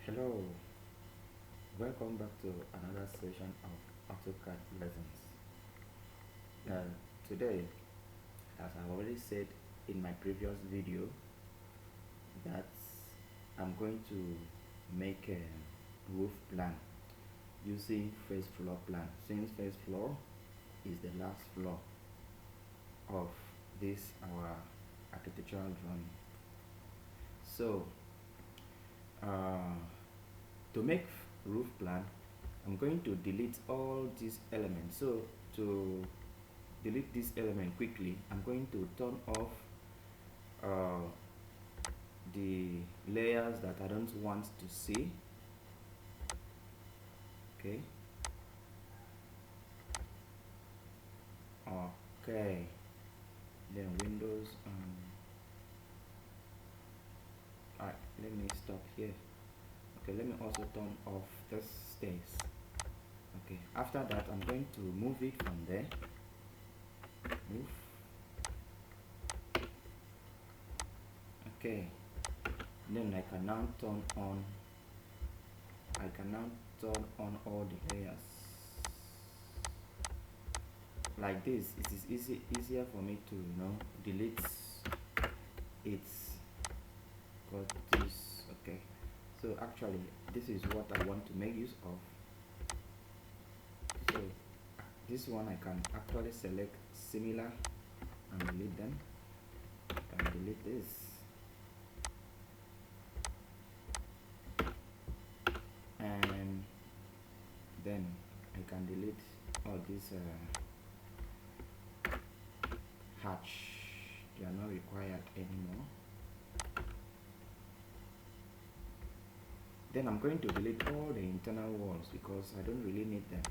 Hello, welcome back to another session of Autocad lessons. Uh, Today, as I already said in my previous video, that I'm going to make a roof plan using first floor plan. Since first floor is the last floor of this our architectural drawing. So, uh, to make roof plan, I'm going to delete all these elements. So to delete this element quickly, I'm going to turn off uh, the layers that I don't want to see. Okay. Okay. Then Windows. Alright. Let me stop here. Okay. Let me also turn off this space. Okay. After that, I'm going to move it from there. Move. Okay. Then I can now turn on. All the layers. Like this, it is easier for me to delete it. Got this. Okay, so actually this is what I want to make use of. So this one I can actually select similar and delete them. I can delete this. And then I can delete all these hatch. They are not required anymore. Then I'm going to delete all the internal walls because I don't really need them.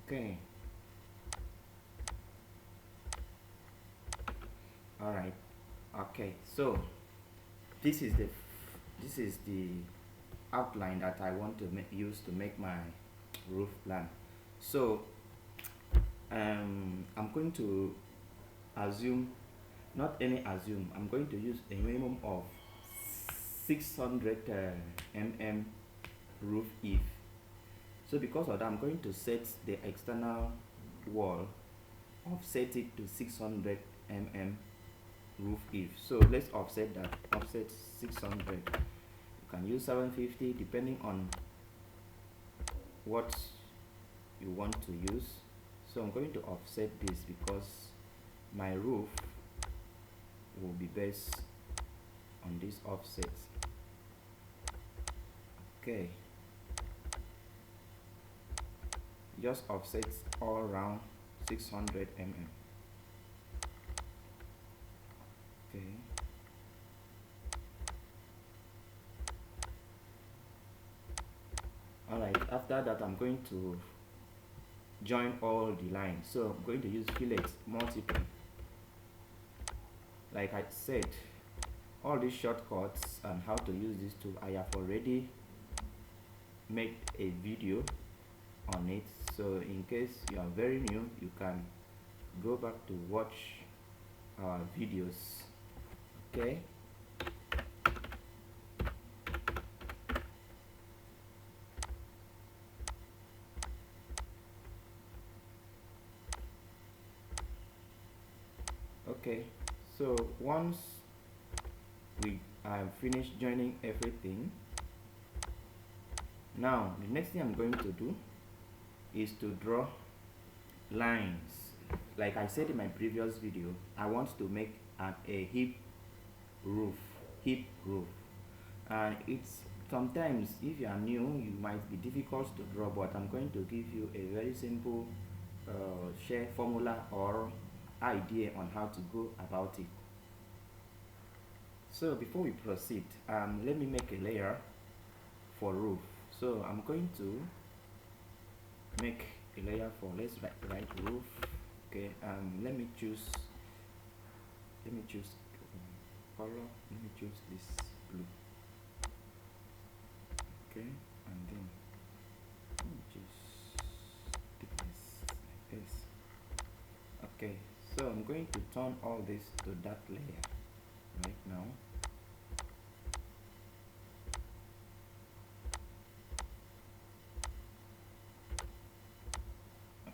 Okay. All right. Okay. So this is the outline that I want to use to make my roof plan. So I'm going to assume, not any assume, I'm going to use a minimum of 600 mm roof eave. So because of that, I'm going to set the external wall, offset it to 600 mm roof eave. So let's offset that, offset 600. You can use 750 depending on what you want to use. So I'm going to offset this because my roof will be based on this offset. Okay, just offset all around 600 mm. Okay. Alright, after that I'm going to join all the lines. So I'm going to use fillet multiple. Like I said, all these shortcuts and how to use this tool, I have already made a video on it. So in case you are very new, you can go back to watch our videos. Okay. Okay, so once we have finished joining everything, now the next thing I'm going to do is to draw lines. Like I said in my previous video, I want to make a hip roof, and it's sometimes, if you are new, you might be difficult to draw, but I'm going to give you a very simple share formula or idea on how to go about it. So before we proceed, let me make a layer for roof. So I'm going to make a layer for, let's write roof. Okay, let me choose color. Let me choose this blue. Okay, and then Okay, so I'm going to turn all this to that layer right now.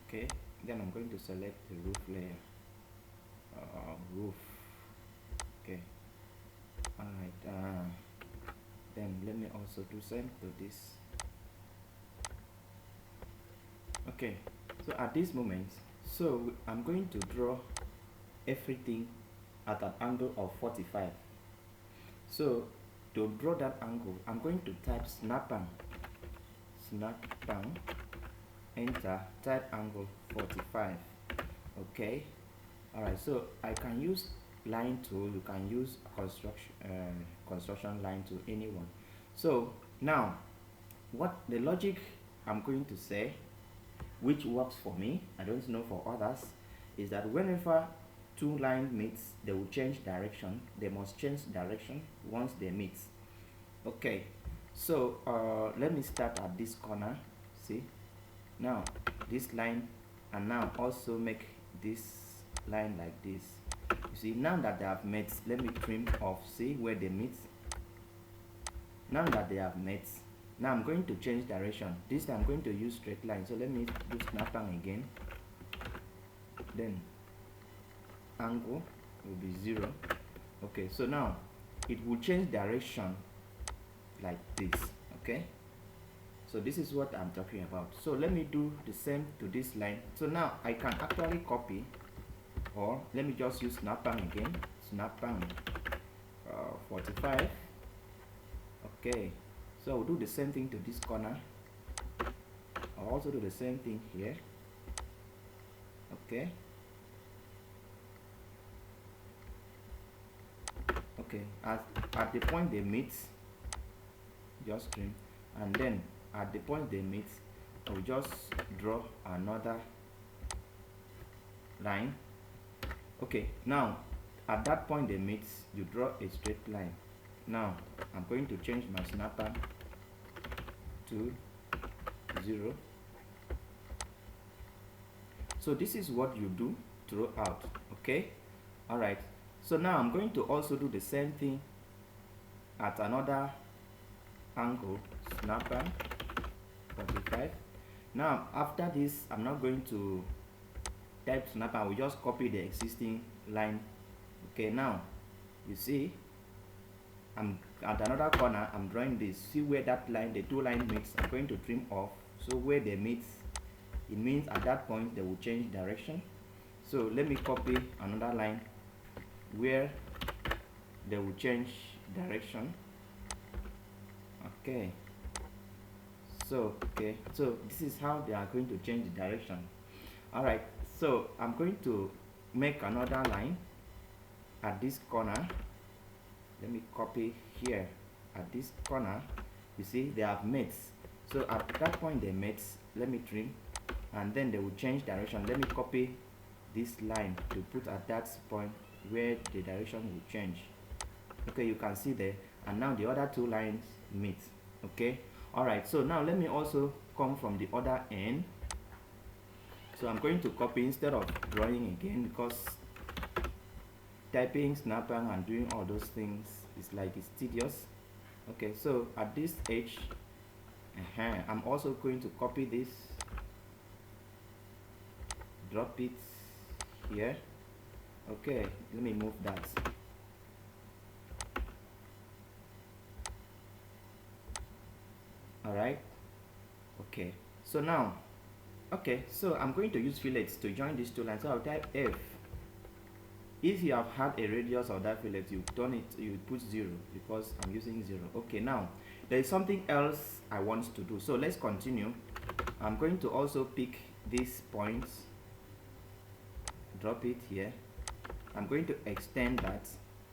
Okay, then I'm going to select the roof layer. Roof. Okay, alright. Then let me also do same to this. Okay, so at this moment, so I'm going to draw everything at an angle of 45. So to draw that angle, I'm going to type snap-on, enter, type angle 45. Okay, alright, so I can use line tool, you can use construction line tool, anyone. So now what the logic I'm going to say, which works for me, I don't know for others, is that whenever two lines meet, they will change direction. They must change direction once they meet. Okay, so let me start at this corner. See, now this line, and now also make this line like this. You see, now that they have met, let me trim off. See where they meet. Now that they have met, now I'm going to change direction. This time I'm going to use straight line. So let me do snap on again. Then angle will be 0. Okay, so now it will change direction like this. Okay, so this is what I'm talking about. So let me do the same to this line. So now I can actually copy, or let me just use snap on again. Snap on 45. Okay, so I'll do the same thing to this corner. I'll also do the same thing here. Okay, okay, at the point they meet, just trim, and then at the point they meet, I'll just draw another line. Okay, now at that point they meet, you draw a straight line. Now I'm going to change my snapper to 0. So this is what you do throughout. Okay, all right, so now I'm going to also do the same thing at another angle, snapper 45. Now after this, I'm not going to type snapper, I will just copy the existing line. Okay, now you see I'm at another corner, I'm drawing this. See where that line, the two lines meets, I'm going to trim off. So where they meet, it means at that point they will change direction. So let me copy another line where they will change direction. Okay, so so this is how they are going to change the direction. All right, so I'm going to make another line at this corner. Let me copy here at this corner. You see they have met. So at that point they met, let me trim, and then they will change direction. Let me copy this line to put at that point where the direction will change. Okay, you can see there, and now the other two lines meet. Okay, all right, so now let me also come from the other end. So I'm going to copy instead of drawing again, because typing, snapping, and doing all those things is like it's tedious. Okay, so at this edge, I'm also going to copy this, drop it here. Okay, let me move that. All right, okay, so now, okay, so I'm going to use fillets to join these two lines. So I'll type F. If you have had a radius of that fillet, you turn it, you put 0, because I'm using 0. Okay, now there is something else I want to do, so let's continue. I'm going to also pick these points, drop it here. I'm going to extend that.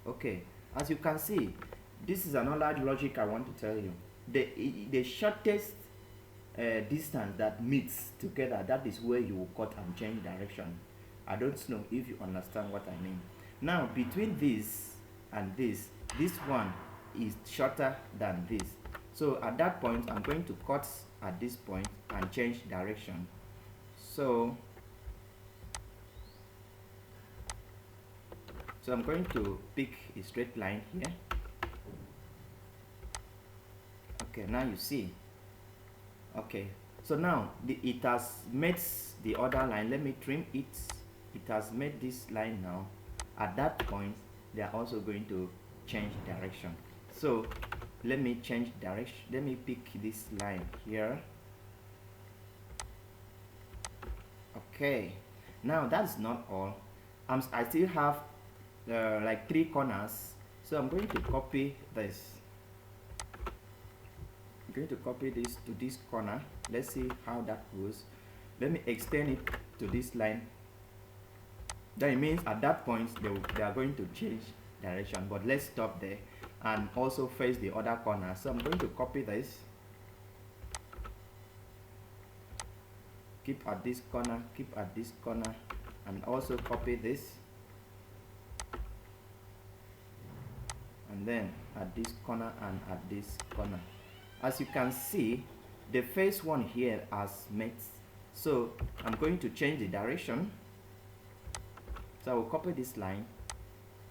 Okay, as you can see, this is another logic I want to tell you. The shortest distance that meets together, that is where you will cut and change direction. I don't know if you understand what I mean. Now between this and this one is shorter than this. So at that point, I'm going to cut at this point and change direction. So So I'm going to pick a straight line here. Okay, now you see. Okay, so now it has met the other line. Let me trim it. It has made this line now. At that point, they are also going to change direction. So let me change direction. Let me pick this line here. Okay, now that's not all. I still have like 3 corners, so I'm going to copy this. I'm going to copy this to this corner. Let's see how that goes. Let me extend it to this line. That means at that point they are going to change direction, but let's stop there and also face the other corner. So I'm going to copy this, keep at this corner, keep at this corner, and also copy this, and then at this corner and at this corner. As you can see, the first one here has met, so I'm going to change the direction. So I will copy this line,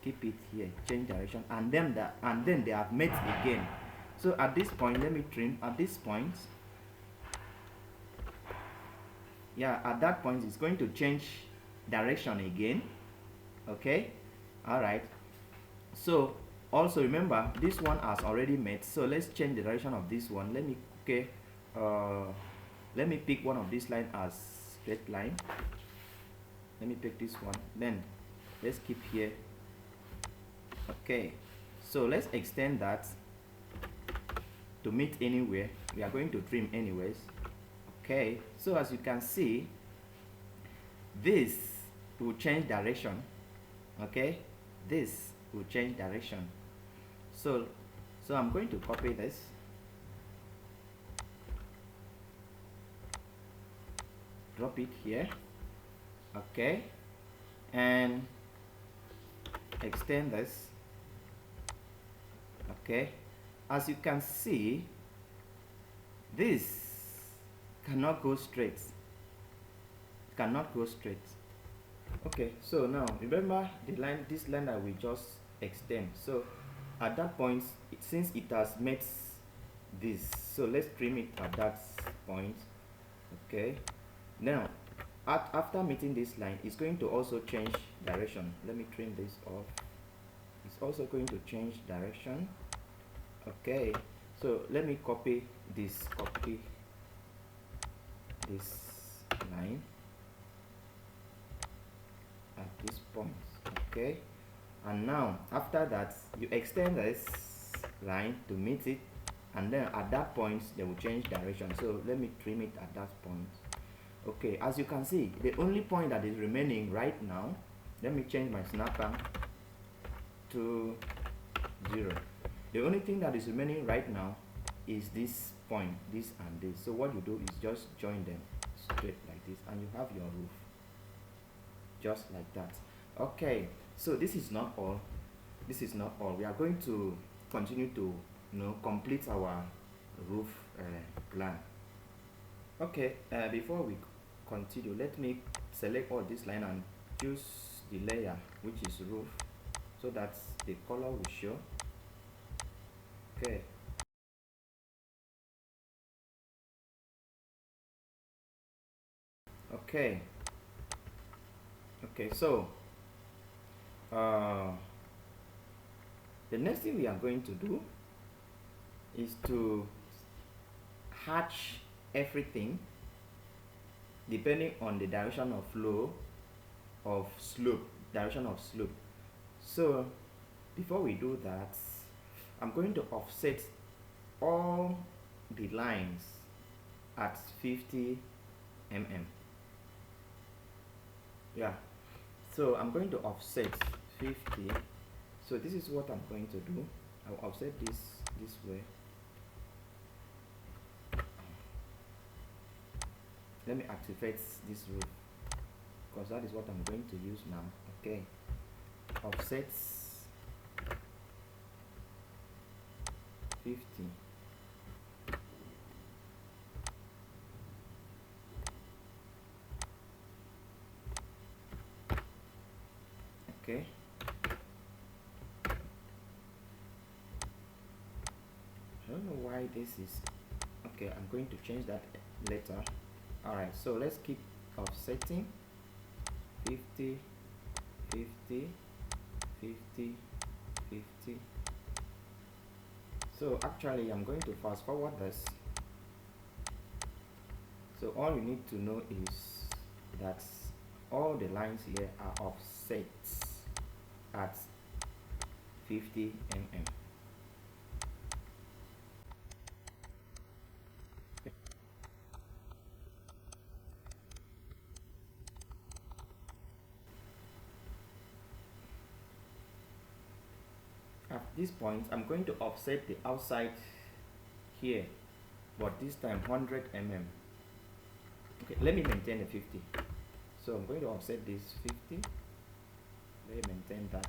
keep it here, change direction, and then they have met again. So at this point, let me trim at this point. Yeah, at that point it's going to change direction again. Okay, all right. So also remember, this one has already met, so let's change the direction of this one. Let me let me pick one of these line as straight line. Let me pick this one, then let's keep here. Okay, so let's extend that to meet anywhere. We are going to trim anyways. Okay, so as you can see, this will change direction. Okay, this will change direction. So I'm going to copy this, drop it here. Okay, and extend this. Okay, as you can see, this cannot go straight, cannot go straight. Okay, so now remember the line, this line that we just extend. So at that point, since it has met this, so let's trim it at that point. Okay, now after meeting this line, it's going to also change direction. Let me trim this off. It's also going to change direction. Okay, so let me copy this line at this point. Okay, and now after that, you extend this line to meet it, and then at that point they will change direction. So let me trim it at that point. Okay, as you can see, the only point that is remaining right now, let me change my snapper to 0. The only thing that is remaining right now is this point, this and this. So what you do is just join them straight like this, and you have your roof just like that. Okay, so this is not all. This is not all. We are going to continue to complete our roof plan. Okay, before we continue, let me select all this line and choose the layer which is roof, so that the color will show. Okay, okay, so the next thing we are going to do is to hatch everything depending on the direction of flow of slope, direction of slope. So before we do that, I'm going to offset all the lines at 50 mm. Yeah, so I'm going to offset 50. So this is what I'm going to do. I'll offset this way. Let me activate this rule, because that is what I'm going to use now. Okay, offset 50. Okay, why this is okay. I'm going to change that later. Alright, so let's keep offsetting 50, 50, 50, 50. So actually I'm going to fast forward this. So all you need to know is that all the lines here are offset at 50 mm. At this point I'm going to offset the outside here, but this time 100 mm. Okay, let me maintain the 50. So I'm going to offset this 50. Let me maintain that.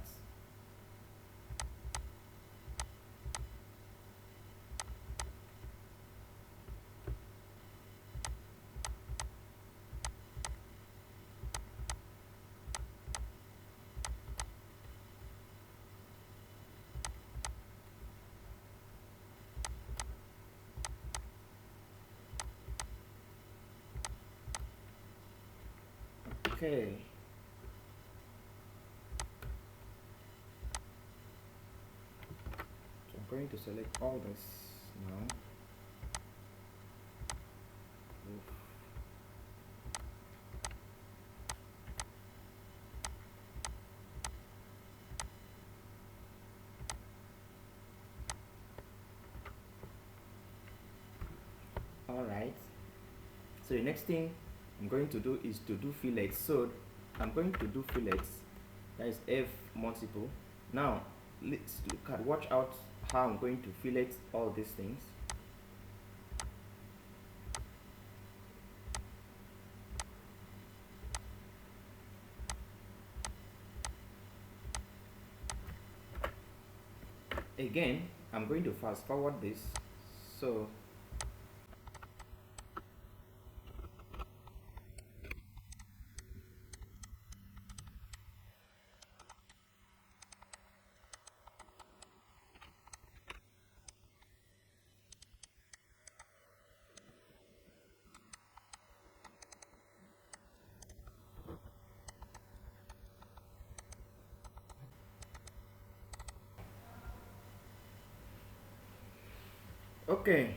Okay. So I'm going to select all this now. Alright. So the next thing I'm going to do is to do fillets. So I'm going to do fillets. That is F multiple. Now let's look at, watch out how I'm going to fillet all these things. Again, I'm going to fast forward this. So okay,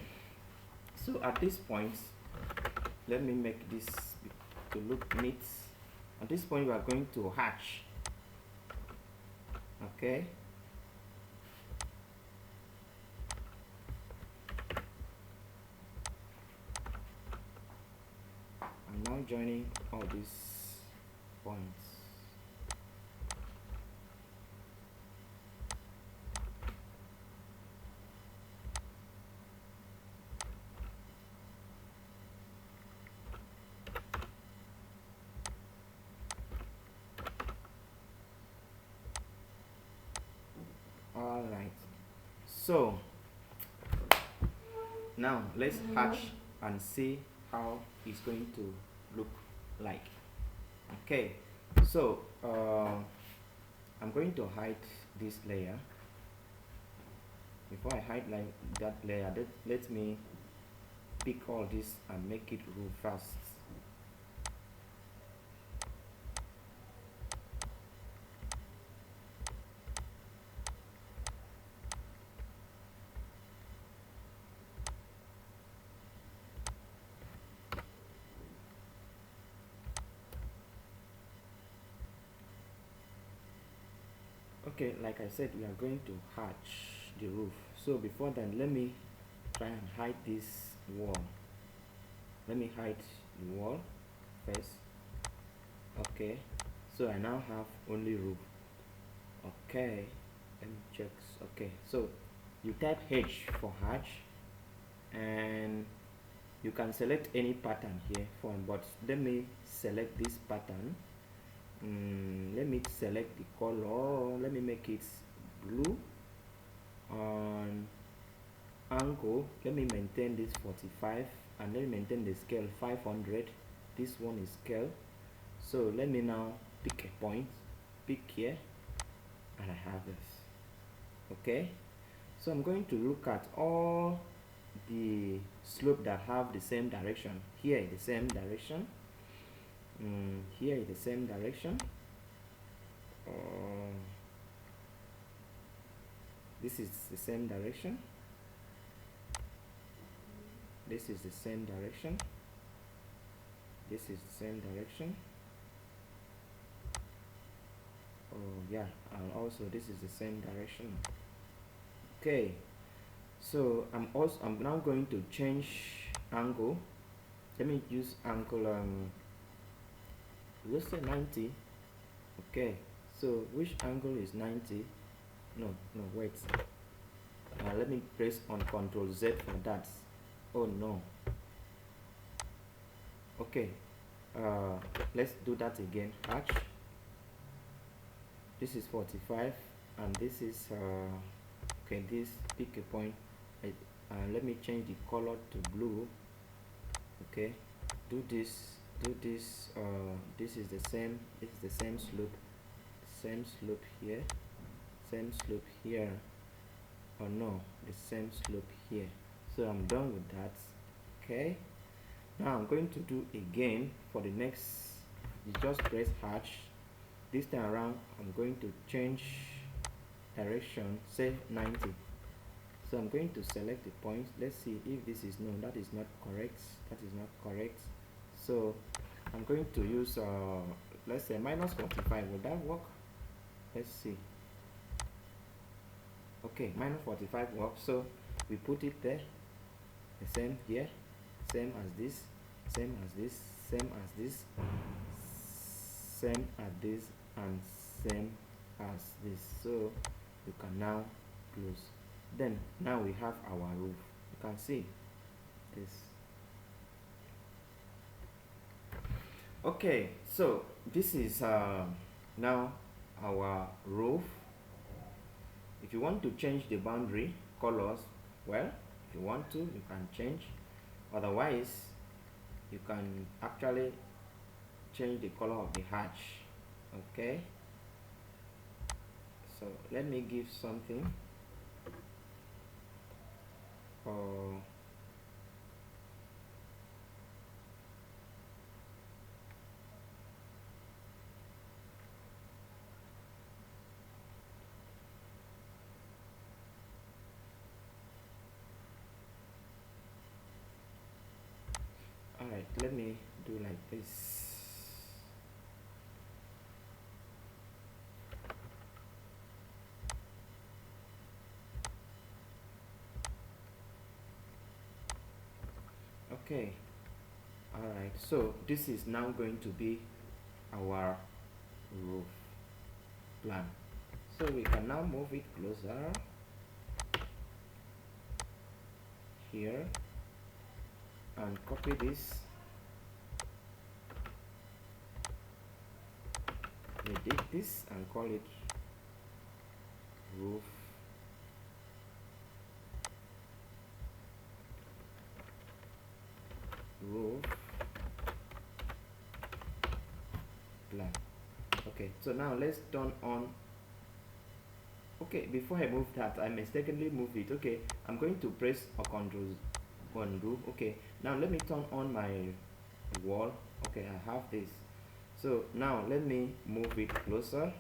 so at this point, let me make this to look neat. At this point we are going to hatch. Okay, I'm now joining all these points. Alright, so now let's hatch and see how it's going to look like. Okay, so I'm going to hide this layer. Before I hide like that layer, let me pick all this and make it roof fast. Okay, like I said, we are going to hatch the roof. So before then, let me try and hide this wall. Let me hide the wall first. Okay, so I now have only roof. Okay, let me check. Okay, so you type H for hatch, and you can select any pattern here for, but let me select this pattern. Let me select the color. Let me make it blue. On angle, let me maintain this 45, and let me maintain the scale 500. This one is scale. So let me now pick a point, pick here, and I have this. Okay, so I'm going to look at all the slope that have the same direction. Here is the same direction. Here is the same direction. This is the same direction. This is the same direction. This is the same direction. Oh yeah, and also this is the same direction. Okay, so I'm now going to change angle. Let me use angle let's say 90. Okay, so which angle is 90? No, wait, let me press on Ctrl Z for that. Oh no. Okay, let's do that again. Hatch, this is 45 and this is okay, this, pick a point. Let me change the color to blue. Okay, do this. This is the same, same slope here, same slope here. Oh no, the same slope here. So I'm done with that. Okay, now I'm going to do again for the next. You just press hatch. This time around I'm going to change direction, say 90. So I'm going to select the point. Let's see if this is no, that is not correct, so I'm going to use let's say minus 45. Will that work? Let's see. Okay, minus 45 works, so we put it there. The same here, same as this, same as this, same as this, same as this, and same as this. So you can now close. Then now we have our roof. You can see this. Okay, so this is now our roof. If you want to change the boundary colors, well, if you want to, you can change. Otherwise, you can actually change the color of the hatch. Okay, so let me give something. Alright, let me do like this. Okay, alright, so this is now going to be our roof plan. So we can now move it closer here and copy this. Edit this and call it roof plan. Okay, so now let's turn on. Okay, before I move that, I mistakenly moved it. Okay, I'm going to press a Ctrl undo. Okay, now let me turn on my wall. Okay, I have this. So now let me move it closer.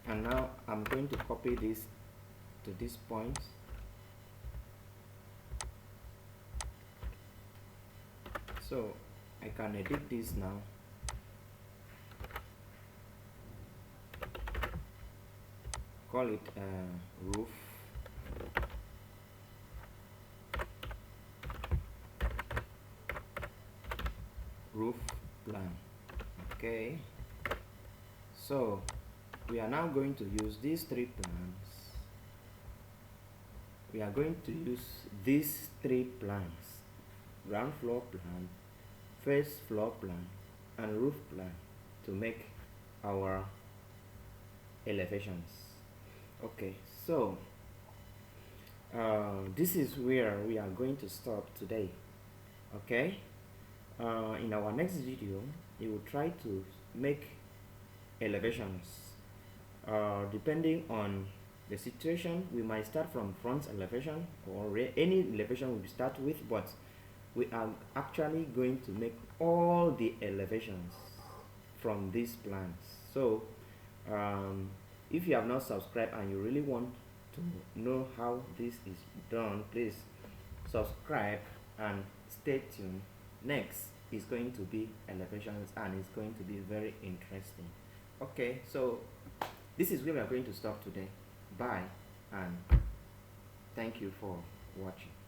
And now I'm going to copy this to this point. So I can edit this now. Call it roof plan. Okay, so we are now going to use these three plans. We are going to use these three plans: ground floor plan, first floor plan, and roof plan to make our elevations. Okay, so this is where we are going to stop today. Okay, in our next video we will try to make elevations Depending on the situation, we might start from front elevation or any elevation we start with, but we are actually going to make all the elevations from these plans. So um, if you have not subscribed and you really want to know how this is done, please subscribe and stay tuned. Next is going to be elevations, and it's going to be very interesting. Okay, so this is where we are going to stop today. Bye, and thank you for watching.